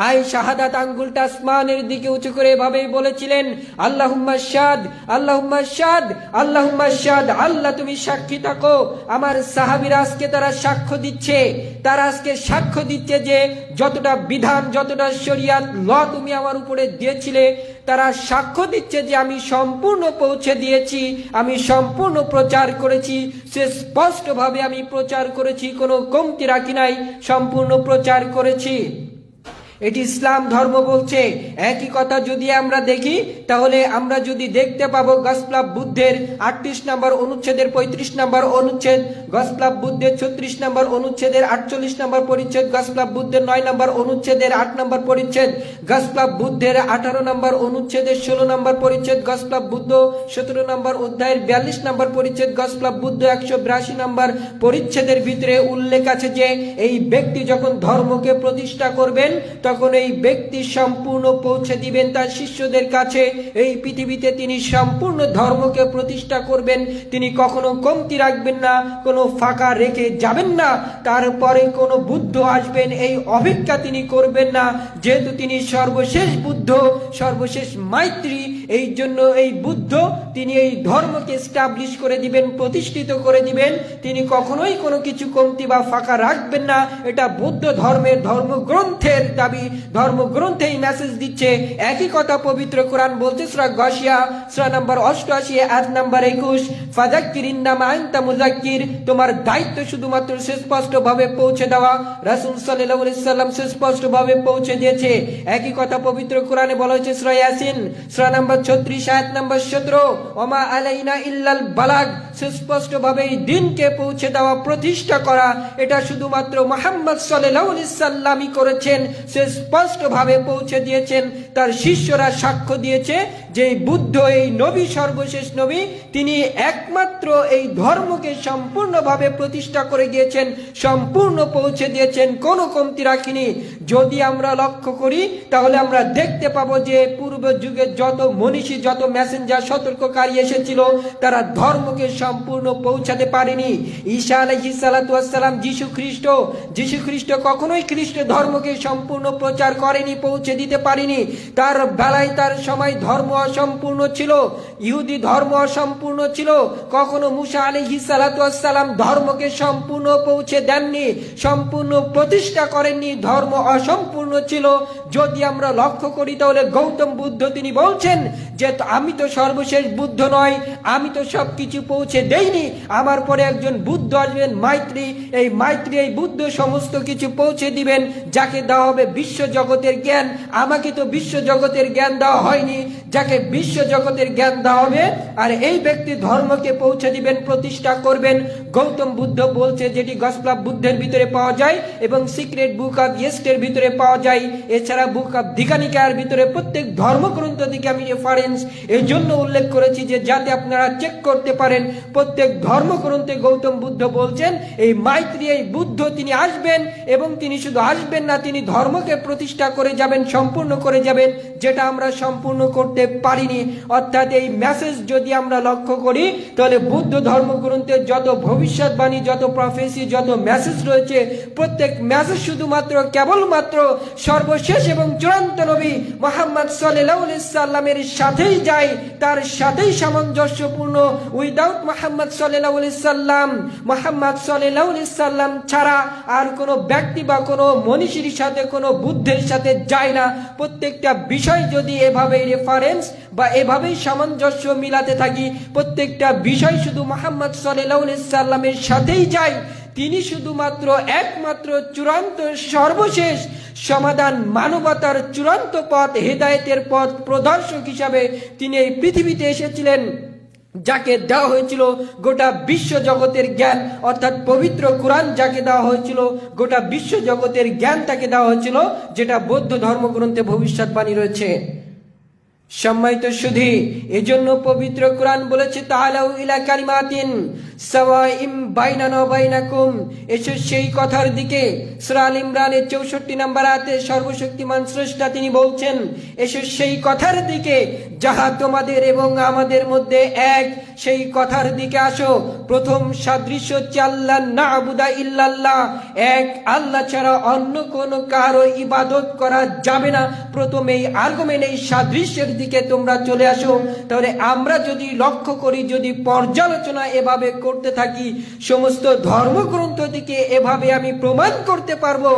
S1: আই শাহাদাত, আঙ্গুলটা আসমানের দিকে উঁচু করে এভাবেই বলেছিলেন, আল্লাহুম্মা শাহাদ, আল্লাহুম্মা শাহাদ, আল্লাহুম্মা শাহাদ, আল্লাহ তুমি সাক্ষী থাকো। আমার সাহাবীরা আজকে তারা সাক্ষ্য দিচ্ছে, তারা আজকে সাক্ষ্য দিচ্ছে যে যতটা বিধান, যতটা শরিয়াত ল তুমি আমার উপরে দিয়েছিলে, তারা সাক্ষ্য দিচ্ছে যে আমি সম্পূর্ণ পৌঁছে দিয়েছি, আমি সম্পূর্ণ প্রচার করেছি, সে স্পষ্টভাবে আমি প্রচার করেছি, কোনো কমতি রাখি নাই, সম্পূর্ণ প্রচার করেছি। এটি ইসলাম ধর্ম বলছে। একই কথা যদি আমরা দেখি, তাহলে আমরা যদি দেখতে পাবো গসপেল অফ বুদ্ধের 38 নম্বর অনুচ্ছেদের 35 নম্বর অনুচ্ছেদ, গসপেল অফ বুদ্ধের 36 নম্বর অনুচ্ছেদের 48 নম্বর পরিচ্ছেদ, গসপেল অফ বুদ্ধের 9 নম্বর অনুচ্ছেদের 8 নম্বর পরিচ্ছেদ, গসপেল অফ বুদ্ধের 18 নম্বর অনুচ্ছেদের 16 নম্বর পরিচ্ছেদ, গসপেল অফ বুদ্ধ 17 নম্বর অধ্যায়ের 42 নম্বর পরিচ্ছেদ, গসপেল অফ বুদ্ধ 182 নম্বর পরিচ্ছেদের ভিতরে উল্লেখ আছে যে এই ব্যক্তি যখন ধর্মকে প্রতিষ্ঠা করবেন, তখন এই ব্যক্তি সম্পূর্ণ পৌঁছে দিবেন তার শিষ্যদের কাছে। এই পৃথিবীতে তিনি সম্পূর্ণ ধর্মকে প্রতিষ্ঠা করবেন, তিনি কখনো কমতি রাখবেন না, কোনো ফাঁকা রেখে যাবেন না। তারপরে কোনো বুদ্ধ আসবেন এই অপেক্ষা তিনি করবেন না, যেহেতু তিনি সর্বশেষ বুদ্ধ, সর্বশেষ মাইত্রী। এই জন্য এই বুদ্ধ, তিনি এই ধর্মকে এস্টাবলিশ করে দিবেন, প্রতিষ্ঠিত করে দিবেন। তিনি কখনোই কোনো কিছু কমতি বা ফাঁকা রাখবেন না। এটা বৌদ্ধ ধর্মের ধর্মগ্রন্থের দাবি, ধর্মগ্রন্থে এই মেসেজ দিচ্ছে। একই কথা পবিত্র কোরআন বলছে, সূরা গাশিয়া সূরা নাম্বার 88 আয়াত নাম্বার 21, ফাযাক্কির ইন্নামা আনতা মুযাক্কির, তোমার দায়িত্ব শুধুমাত্র সুস্পষ্টভাবে পৌঁছে দেওয়া। রাসূল সাল্লাল্লাহু আলাইহি সাল্লাম সুস্পষ্টভাবে পৌঁছে দিয়েছে। একই কথা পবিত্র কোরআনে বলা হয়েছে সূরা ইয়াসিন সূরা নাম্বার 36 আয়াত নাম্বার 17, ওমা আলাইনা ইল্লাল বালাগ, সুস্পষ্টভাবে এই দিনকে পৌঁছে দেওয়া, প্রতিষ্ঠা করা। এটা শুধুমাত্র মুহাম্মদ সাল্লাল্লাহু আলাইহি সাল্লামই করেছেন, সে স্পষ্টভাবে পৌঁছে দিয়েছেন। তার শিষ্যরা সাক্ষ্য দিয়েছে যে এই বুদ্ধ, এই নবী, সর্বশেষ নবী, তিনি একমাত্র এই ধর্মকে সম্পূর্ণভাবে প্রতিষ্ঠা করে গিয়েছেন, সম্পূর্ণ পৌঁছে দিয়েছেন, কোনো কমতি রাখিনি। যদি আমরা লক্ষ্য করি, তাহলে আমরা দেখতে পাবো যে পূর্ব যুগে যত মনীষী, যত মেসেঞ্জার, সতর্ককারী এসেছিল, তারা ধর্মকে সম্পূর্ণ পৌঁছাতে পারেনি। ঈসা আলাইহিস সালাতু ওয়াস সালাম, যীশু খ্রিস্ট কখনোই খ্রিস্ট ধর্মকে সম্পূর্ণ প্রচার করেনি, পৌঁছে দিতে পারেনি। তার বেলায়, তার সময় ধর্ম অসম্পূর্ণ ছিল, ইহুদি ধর্ম অসম্পূর্ণ ছিল। কখনো মুসা আলাইহিস সালাতু ওয়াস সালাম ধর্মকে সম্পূর্ণ পৌঁছে দেননি, সম্পূর্ণ প্রতিষ্ঠা করেননি, ধর্ম অসম্পূর্ণ ছিল। যদি আমরা লক্ষ্য করি, তাহলে গৌতম বুদ্ধ, তিনি বলছেন যে আমি তো সর্বশেষ বুদ্ধ নয়, আমি তো সবকিছু পৌঁছে দেইনি, আমার পরে একজন বুদ্ধ আসবেন, মাইত্রী। এই মাইত্রী, এই বুদ্ধ সমস্ত কিছু পৌঁছে দিবেন, যাকে দেওয়া হবে বিশ্ব জগতের জ্ঞান। আমাকে তো বিশ্ব জগতের জ্ঞান দেওয়া হয়নি, যাকে বিশ্ব জগতের জ্ঞান দেওয়া হবে, আর এই ব্যক্তি ধর্মকে পৌঁছে দিবেন, প্রতিষ্ঠা করবেন। গৌতম বুদ্ধ বলছে, যেটি গসপেল অফ বুদ্ধের ভিতরে পাওয়া যায় এবং সিক্রেট বুক অফ ইয়েস্টের ভিতরে পাওয়া যায়, এছাড়া বুক অফ দীঘানিকার ভিতরে, প্রত্যেক ধর্মগ্রন্থ থেকে আমি রেফারেন্স এর জন্য উল্লেখ করেছি যে যাতে আপনারা চেক করতে পারেন। প্রত্যেক ধর্মগ্রন্থে গৌতম বুদ্ধ বলছেন এই মাইত্রী, এই বুদ্ধ, তিনি আসবেন, এবং তিনি শুধু আসবেন না, তিনি ধর্মকে প্রতিষ্ঠা করে যাবেন, সম্পূর্ণ করে যাবেন, যেটা আমরা সম্পূর্ণ করতে পারিনি। অর্থাৎ এই মেসেজ যদি আমরা লক্ষ্য করি, তাহলে বুদ্ধ ধর্মগ্রন্থের যত ভবিষ্যৎবাণী, যত প্রফেসি, যত মেসেজ রয়েছে, প্রত্যেক মেসেজ শুধুমাত্র কেবলমাত্র সর্বশেষ এবং চূড়ান্ত নবী মুহাম্মদ সাল্লাল্লাহু আলাইহি সাল্লামের সাথেই যায়, তার সাথেই সামঞ্জস্যপূর্ণ। উইদাউট মুহাম্মদ সাল্লাল্লাহু আলাইহি সাল্লাম, মুহাম্মদ সাল্লাল্লাহু আলাইহি সাল্লাম ছাড়া আর কোনো ব্যক্তি বা কোনো মনীষীর সাথে, কোনো বুদ্ধের সাথে যায় না। প্রত্যেকটা বিষয় যদি এভাবে রেফারেন্স রেফারেন্স বা এভাবেই সামঞ্জস্য মিলাতে থাকি, প্রত্যেকটা বিষয় শুধু মুহাম্মদ সাল্লাল্লাহু আলাইহি সাল্লামের সাথেই যায়। তিনি শুধুমাত্র একমাত্র চূড়ান্ত সর্বশেষ সমাধান, মানবতার চূড়ান্ত পথ, হেদায়েতের পথ প্রদর্শক হিসাবে তিনি এই পৃথিবীতে এসেছিলেন, যাকে দেওয়া হয়েছিল গোটা বিশ্ব জগতের জ্ঞান, অর্থাৎ পবিত্র কোরআন যাকে দেওয়া হয়েছিল গোটা বিশ্ব জগতের জ্ঞান তাকে দেওয়া হয়েছিল, যেটা বৌদ্ধ ধর্মগ্রন্থে ভবিষ্যৎবাণী রয়েছে। সম্মানিত সুধী, এজন্য পবিত্র কোরআন বলেছে তাআলাউ ইলা কালিমাতিন সাওয়াইম বাইনানা ওয়া বাইনাকুম, এসো সেই কথার দিকে। সূরা আল ইমরানের 64 নম্বর আয়াতে সর্বশক্তিমান স্রষ্টা তিনি বলছেন, এসো সেই কথার দিকে যাহা তোমাদের এবং আমাদের মধ্যে এক, সেই কথার দিকে আসো। প্রথম সাদৃশ্য হচ্ছে আল্লাহ না'বুদা ইল্লাল্লাহ, এক আল্লাহ ছাড়া অন্য কোনো কারো ইবাদত করা যাবে না। প্রথম এই আর্গুমেন্ট, এই সাদৃশ্যের দিকে তোমরা চলে আসো। তাহলে আমরা যদি লক্ষ্য করি, যদি পর্যালোচনা এভাবে করতে থাকি, সমস্ত ধর্মগ্রন্থ থেকে এভাবে আমি প্রমাণ করতে পারবো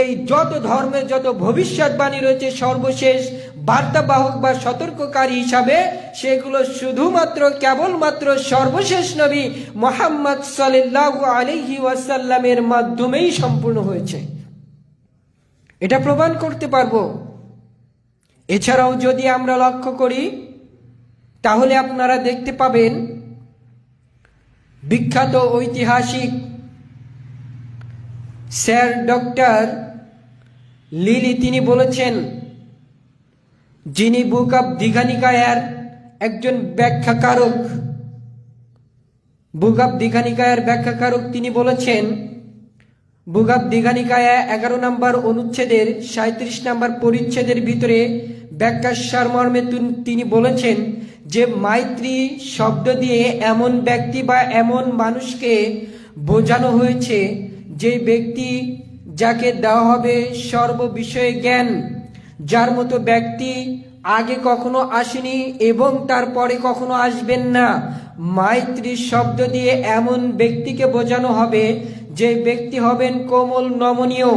S1: এই যত ধর্মের যত ভবিষ্যৎবাণী রয়েছে সর্বশেষ বার্তাবাহক বা সতর্ককারী হিসাবে, সেগুলো শুধুমাত্র কেবলমাত্র সর্বশেষ নবী মুহাম্মদ সাল্লাল্লাহু আলাইহি ওয়াসাল্লামের মাধ্যমেই সম্পূর্ণ হয়েছে। এটা প্রমাণ করতে পারবো। এছাড়াও যদি আমরা লক্ষ্য করি, তাহলে আপনারা দেখতে পাবেন বিখ্যাত ঐতিহাসিক স্যার ডক্টর লিলি তিনি বলেছেন, যিনি বুক অব দীঘানিকায়ের একজন ব্যাখ্যাকারক, বুক অব দীঘানিকায়ের ব্যাখ্যাকারক, তিনি বলেছেন বুক অব দীঘানিকায় 11 নম্বর অনুচ্ছেদের 37 নম্বর পরিচ্ছেদের ভিতরে ব্যাখ্যা সারমর্মে তিনি বলেছেন যে মাইত্রী শব্দ দিয়ে এমন ব্যক্তি বা এমন মানুষকে বোঝানো হয়েছে যে ব্যক্তি যাকে দেওয়া হবে সর্ববিষয়ে জ্ঞান, যার মতো ব্যক্তি আগে কখনো আসেনি এবং তারপরে কখনো আসবেন না। মাইত্রী শব্দ দিয়ে এমন ব্যক্তিকে বোঝানো হবে যে ব্যক্তি হবেন কোমল নমনীয়,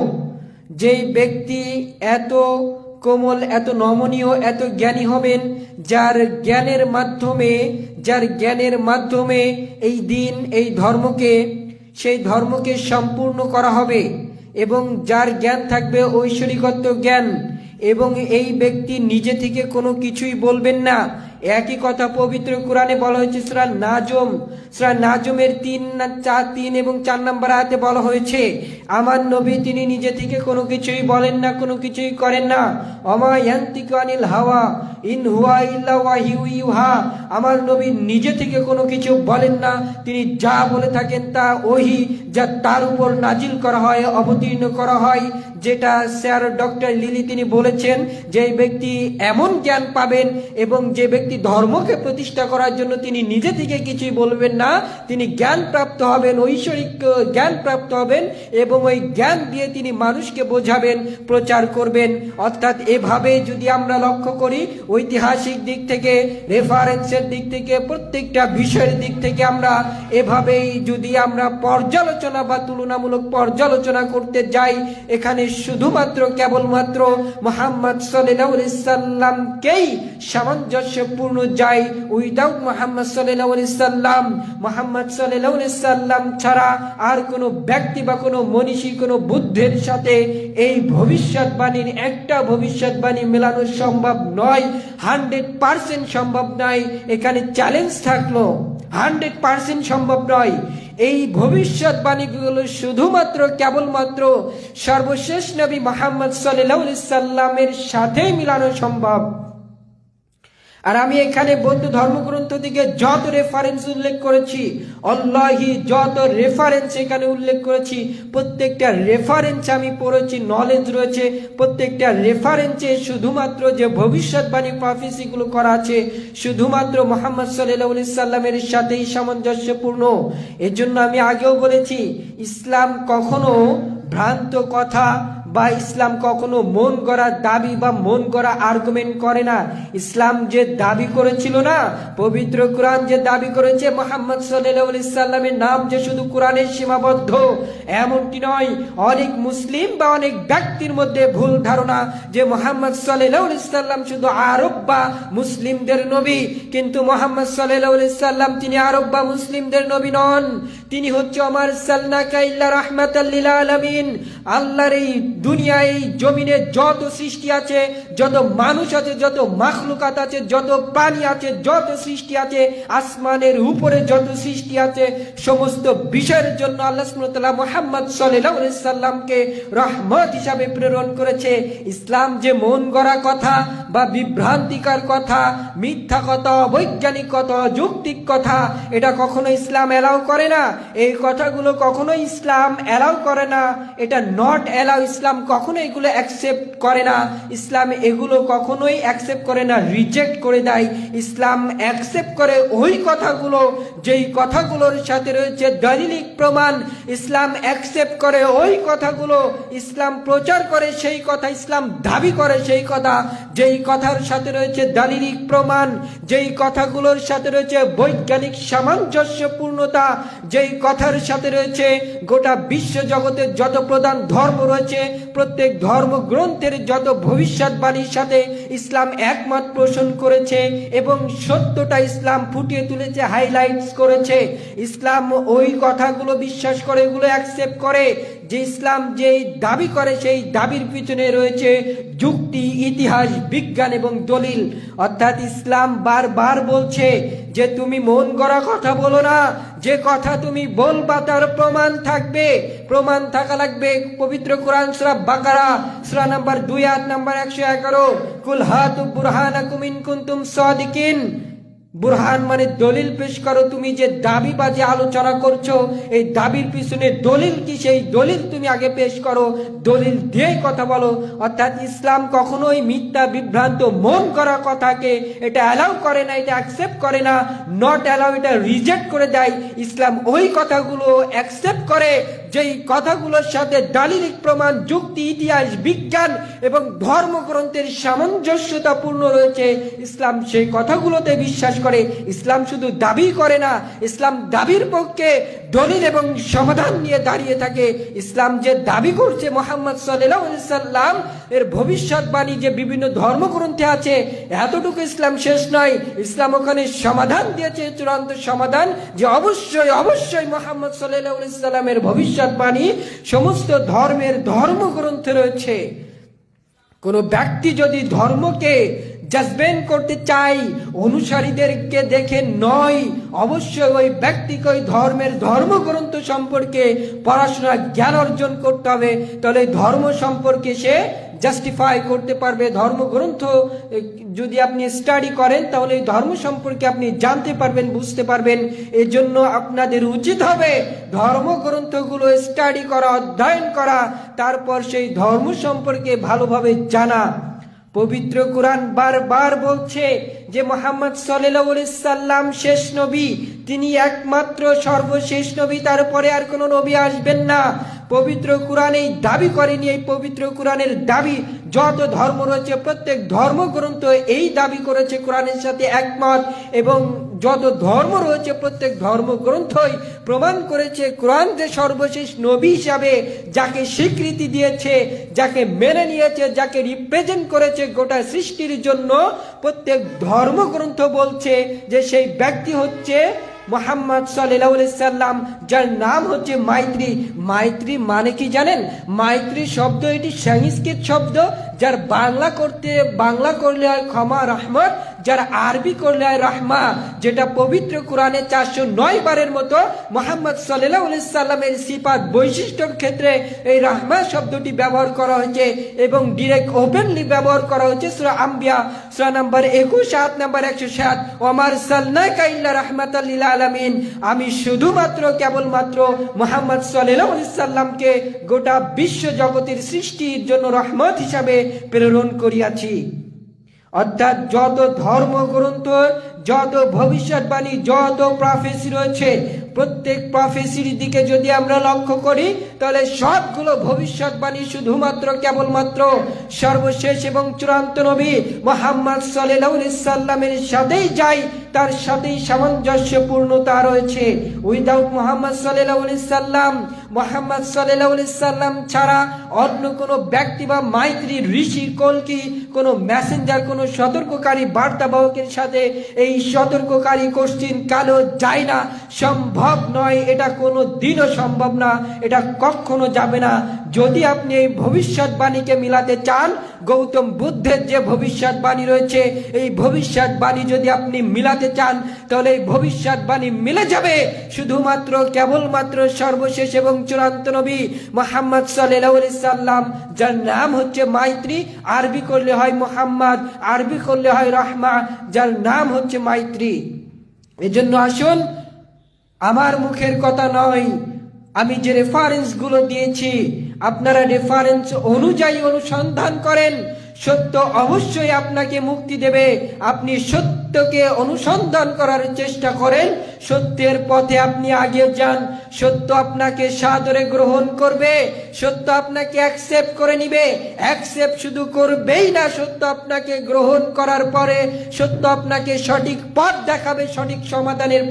S1: যেই ব্যক্তি এত কোমল, এত নমনীয়, এত জ্ঞানী হবেন, যার জ্ঞানের মাধ্যমে এই দিন, এই ধর্মকে, সেই ধর্মকে সম্পূর্ণ করা হবে, এবং যার জ্ঞান থাকবে ঐশ্বরিকত্ব জ্ঞান, এবং এই ব্যক্তি নিজে থেকে কোনো কিছুই বলবেন না। একই কথা পবিত্র কোরআনে বলা হয়েছে সূরা নাজমের 3 এবং 4 নম্বর আয়াতে বলা হয়েছে, আমার নবী তিনি নিজে থেকে কোনো কিছুই বলেন না, কোনো কিছুই করেন না। ওমা ইয়ান্তিকু আনিল হাওয়া ইন হুয়া ইল্লা ওয়াহিয়ু ইউহা, আমার নবী নিজে থেকে কোনো কিছু বলেন না, তিনি যা বলে থাকেন তা ওহী, যা তার উপর নাজিল করা হয়, অবতীর্ণ করা হয়। যেটা স্যার ডক্টর লিলি তিনি বলেছেন, যে ব্যক্তি এমন জ্ঞান পাবেন এবং যে ব্যক্তি ধর্মকে প্রতিষ্ঠা করার জন্য তিনি নিজে থেকে কিছুই বলবেন না, তিনি জ্ঞান প্রাপ্ত হবেন, ঐশ্বরিক জ্ঞান প্রাপ্ত হবেন, এবং ওই জ্ঞান দিয়ে তিনি মানুষকে বোঝাবেন, প্রচার করবেন। অর্থাৎ এভাবে যদি আমরা লক্ষ্য করি, ঐতিহাসিক দিক থেকে, রেফারেন্সের দিক থেকে, প্রত্যেকটা বিষয়ের দিক থেকে আমরা এভাবেই যদি আমরা পর্যালোচনা বা তুলনামূলক পর্যালোচনা করতে যাই, এখানে শুধুমাত্র কেবলমাত্র মুহাম্মদ সাল্লাল্লাহু আলাইহি সাল্লামকেই সামঞ্জস্যপূর্ণ যায়। উইদাউট মুহাম্মদ সাল্লাল্লাহু আলাইহি সাল্লাম, মুহাম্মদ সাল্লাল্লাহু আলাইহি সাল্লাম ছাড়া আর কোনো ব্যক্তি বা কোনো মনীষী, কোনো বুদ্ধের সাথে এই ভবিষ্যৎবাণীর একটা ভবিষ্যৎবাণী মেলানো সম্ভব নয়, 100% সম্ভব নয়। এখানে চ্যালেঞ্জ থাকলো, 100% সম্ভব নয়। এই ভবিষ্যৎবাণীগুলো শুধুমাত্র কেবলমাত্র সর্বশেষ নবী মুহাম্মদ সাল্লাল্লাহু আলাইহি সাল্লামের সাথেই মিলানো সম্ভব। আর আমি এখানে বৌদ্ধ ধর্মগ্রন্থ থেকে যত রেফারেন্স উল্লেখ করেছি, আল্লাহি যত রেফারেন্স এখানে উল্লেখ করেছি, প্রত্যেকটা রেফারেন্স আমি পড়েছি, নলেজ রয়েছে। প্রত্যেকটা রেফারেন্সে শুধুমাত্র যে ভবিষ্যৎবাণী প্রফেসিগুলো করা আছে, শুধুমাত্র মুহাম্মদ সাল্লাল্লাহু আলাইহি সাল্লামের সাথেই সামঞ্জস্যপূর্ণ। এর জন্য আমি আগেও বলেছি, ইসলাম কখনো ভ্রান্ত কথা বা ইসলাম কখনো মন গড়া দাবি বা মন গড়া আর্গুমেন্ট করে না। ইসলাম যে দাবি করেছিল না, পবিত্র কোরআন যে দাবি করেছে মুহাম্মদ সাল্লাল্লাহু আলাইহি সাল্লামের নাম যে শুধু কোরআনের সীমাবদ্ধ, এমনটি নয়। অনেক মুসলিম বা অনেক ব্যক্তির মধ্যে ভুল ধারণা যে মুহাম্মদ সাল্লাল্লাহু আলাইহি সাল্লাম শুধু আরব বা মুসলিমদের নবী, কিন্তু মুহাম্মদ সাল্লাল্লাহু আলাইহি সাল্লাম তিনি আরব বা মুসলিমদের নবী নন। তিনি হচ্ছে আমার সাল্লাকা ইল্লা রাহমাতাল লিল আলামিন। আল্লাহর এই দুনিয়ায় এই জমিনে যত সৃষ্টি আছে, যত মানুষ আছে, যত মাখলুকাত আছে, যত প্রাণী আছে, যত সৃষ্টি আছে, আসমানের উপরে যত সৃষ্টি আছে, সমস্ত বিষয়ের জন্য আল্লাহ সুবহানাহু ওয়া তাআলা মুহাম্মদ সাল্লাল্লাহু আলাইহি সাল্লামকে রহমত হিসাবে প্রেরণ করেছে। ইসলাম যে মন গড়া কথা বা বিভ্রান্তিকর কথা, মিথ্যা কথা, বৈজ্ঞানিক কথা, যৌক্তিক কথা, এটা কখনো ইসলাম এলাও করে না। এই কথাগুলো কখনো ইসলাম এলাও করে না। এটা নট এলাও। ইসলাম কখনো এগুলো অ্যাকসেপ্ট করে না। ইসলাম এগুলো কখনোই অ্যাকসেপ্ট করে না, রিজেক্ট করে দেয়। ইসলাম অ্যাকসেপ্ট করে ওই কথাগুলো যেই কথাগুলোর সাথে রয়েছে দলিলিক প্রমাণ। ইসলাম অ্যাকসেপ্ট করে ওই কথাগুলো, ইসলাম প্রচার করে সেই কথা, ইসলাম দাবি করে সেই কথা যেই কথার সাথে রয়েছে দলিলিক প্রমাণ, যেই কথাগুলোর সাথে রয়েছে বৈজ্ঞানিক সামঞ্জস্যপূর্ণতা, যেই কথার সাথে রয়েছে গোটা বিশ্ব জগতের যত প্রধান ধর্ম রয়েছে, প্রত্যেক ধর্মগ্রন্থের যত ভবিষ্যৎবাণীর সাথে ইসলাম একমত পোষণ করেছে এবং সত্যটা ইসলাম ফুটিয়ে তুলেছে, হাইলাইটস করেছে। ইসলাম ওই কথাগুলো বিশ্বাস করে, এগুলো অ্যাকসেপ্ট করে যে ইসলাম যেই দাবি করে সেই দাবির পিছনে রয়েছে যুক্তি, ইতিহাস, বিজ্ঞান এবং দলিল। অর্থাৎ ইসলাম বারবার বলছে যে তুমি মন গড়া কথা বলো না, যে কথা তুমি বলবা তার প্রমাণ থাকবে, প্রমাণ থাকা লাগবে। পবিত্র কোরআন সূরা বাকারা সূরা নাম্বার 2 আয়াত নাম্বার 111, কুল হাতু বুরহানাকুম ইন কুনতুম সাদিকিন। বুরহান মানে দলিল পেশ করো। তুমি যে দাবি বা যে আলোচনা করছো, এই দাবির পিছনে দলিল কি, সেই দলিল তুমি আগে পেশ করো, দলিল দিয়ে কথা বলো। অর্থাৎ ইসলাম কখনোই মিথ্যা, বিভ্রান্ত, মন করা কথাকে এটা অ্যালাউ করে না, এটা অ্যাকসেপ্ট করে না, নট অ্যালাউ, এটা রিজেক্ট করে দেয়। ইসলাম ওই কথাগুলো অ্যাকসেপ্ট করে যেই কথাগুলোর সাথে দালিলিক প্রমাণ, যুক্তি, ইতিহাস, বিজ্ঞান এবং ধর্মগ্রন্থের সামঞ্জস্যতা পূর্ণ রয়েছে। ইসলাম সেই কথাগুলোতে বিশ্বাস করে। ইসলাম শুধু দাবি করে না, ইসলাম দাবির পক্ষে দলিল এবং সমাধান নিয়ে দাঁড়িয়ে থাকে। ইসলাম যে দাবি করছে মুহাম্মদ সাল্লাল্লাহু আলাইহি সাল্লাম এর ভবিষ্যৎবাণী যে বিভিন্ন ধর্মগ্রন্থে আছে, এতটুকু ইসলাম শেষ নয়। ইসলাম ওখানে সমাধান দিয়েছে, চূড়ান্ত সমাধান, যে অবশ্যই অবশ্যই মুহাম্মদ সাল্লাল্লাহু আলাইহি সাল্লামের ভবিষ্যৎবাণী সমস্ত ধর্মের ধর্মগ্রন্থে রয়েছে। কোন ব্যক্তি যদি ধর্মকে জাজমেন্ট করতে চাই অনুসারীদেরকে দেখে নয়, অবশ্যই ওই ব্যক্তিকে ওই ধর্মের ধর্মগ্রন্থ সম্পর্কে পড়াশোনা, জ্ঞান অর্জন করতে হবে। তাহলে ধর্ম সম্পর্কে সে জাস্টিফাই করতে পারবে। ধর্মগ্রন্থ যদি আপনি স্টাডি করেন তাহলে এই ধর্ম সম্পর্কে আপনি জানতে পারবেন, বুঝতে পারবেন। এজন্য আপনাদের উচিত হবে ধর্মগ্রন্থগুলো স্টাডি করা, অধ্যয়ন করা, তারপর সেই ধর্ম সম্পর্কে ভালোভাবে জানা। পবিত্র কোরআন বারবার বলছে যে মুহাম্মদ সাল্লাল্লাহু আলাইহি সাল্লাম শেষ নবী, তিনি একমাত্র সর্বশেষ নবী, তারপরে আর কোনো নবী আসবেন না। পবিত্র কোরআন এই দাবি করেনি। এই পবিত্র কোরআনের দাবি যত ধর্ম রয়েছে প্রত্যেক ধর্মগ্রন্থ এই দাবি করেছে, কোরআনের সাথে একমত। এবং যত ধর্ম রয়েছে প্রত্যেক ধর্মগ্রন্থই প্রমাণ করেছে কোরআন যে সর্বশেষ নবী হিসাবে যাকে স্বীকৃতি দিয়েছে, যাকে মেনে নিয়েছে, যাকে রিপ্রেজেন্ট করেছে গোটা সৃষ্টির জন্য, প্রত্যেক ধর্মগ্রন্থ বলছে যে সেই ব্যক্তি হচ্ছে মুহাম্মদ সাল্লাল্লাহু আলাইহি সাল্লাম, যার নাম হচ্ছে মাইত্রী। মাইত্রী মানে কি জানেন? মাইত্রী শব্দ এটি সংস্কৃত শব্দ, যার বাংলা করলে হয় ক্ষমা, রহমত, যার আরবি করলে হয় রহমা, যেটা পবিত্র কোরআনে 409 বারের মতো মুহাম্মদ সাল্লাল্লাহু আলাইহি সাল্লামের সিফাত, বৈশিষ্ট্যের ক্ষেত্রে এই রহমা শব্দটি ব্যবহার করা হয়েছে এবং ডিরেক্ট ওপেনলি ব্যবহার করা হয়েছে সূরা আম্বিয়া সূরা নাম্বার 21 আয়াত নাম্বার 107, ওমার সাল্লাকা ইল্লা রাহমাতাল লিল আলামিন, আমি শুধুমাত্র কেবলমাত্র মুহাম্মদ সাল্লাল্লাহু আলাইহি সাল্লামকে গোটা বিশ্ব জগতের সৃষ্টির জন্য রহমত হিসাবে প্রেরণ করিয়াছি। অর্থাৎ যত ধর্মগ্রন্থ যত ভবিষ্যৎবাণী, যত প্রফেসি রয়েছে, প্রত্যেক প্রফেসির দিকে যদি আমরা লক্ষ্য করি তাহলে সবগুলো ভবিষ্যৎবাণী শুধুমাত্র কেবলমাত্র সর্বশেষ এবং চূড়ান্ত নবী মুহাম্মদ সাল্লাল্লাহু আলাইহি সাল্লামের সাথেই যায়, তার সাথেই সামঞ্জস্যপূর্ণতা রয়েছে। উইদাউট মুহাম্মদ সাল্লাল্লাহু আলাইহি সাল্লাম, মুহাম্মদ সাল্লাল্লাহু আলাইহি সাল্লাম ছাড়া অন্য কোনো ব্যক্তি বা মাইত্রী, ঋষি, কলকি, কোনো মেসেঞ্জার, কোনো সতর্ককারী বার্তাবাহকের সাথে এই সতর্ককারী কোশ্চিন কালো যায় না, সম্ভব নয়, এটা কোনো দিনও সম্ভব না, এটা কখনো যাবে না। যদি আপনি এই ভবিষ্যৎবাণীকে মিলাতে চান, গৌতম বুদ্ধের যে ভবিষ্যৎবাণী রয়েছে, এই ভবিষ্যৎবাণী যদি আপনি মিলাতে চান তাহলে এই ভবিষ্যৎবাণী মিলে যাবে শুধুমাত্র কেবলমাত্র সর্বশেষ এবং চূড়ান্ত নবী মুহাম্মদ সাল্লাল্লাহু আলাইহি সাল্লাম, যার নাম হচ্ছে মাইত্রী, আরবি করলে হয় মুহাম্মদ, আরবি করলে হয় রহমা, যার নাম হচ্ছে মাইত্রী। এজন্য আসুন, আমার মুখের কথা নয়, আমি যে রেফারেন্স গুলো দিয়েছি আপনারা রেফারেন্স অনুযায়ী অনুসন্ধান করেন। সত্য অবশ্যই আপনাকে মুক্তি দেবে। আপনি সত্যকে অনুসন্ধান করার চেষ্টা করেন, সত্যের পথে আপনি আগে যান, সত্য আপনাকে সাদরে গ্রহণ করবে, সত্য আপনাকে অ্যাকসেপ্ট করে নিবে। অ্যাকসেপ্ট শুধু করবেই না, সত্য আপনাকে গ্রহণ করার পরে সত্য আপনাকে সঠিক পথ দেখাবে, সঠিক সমাধানের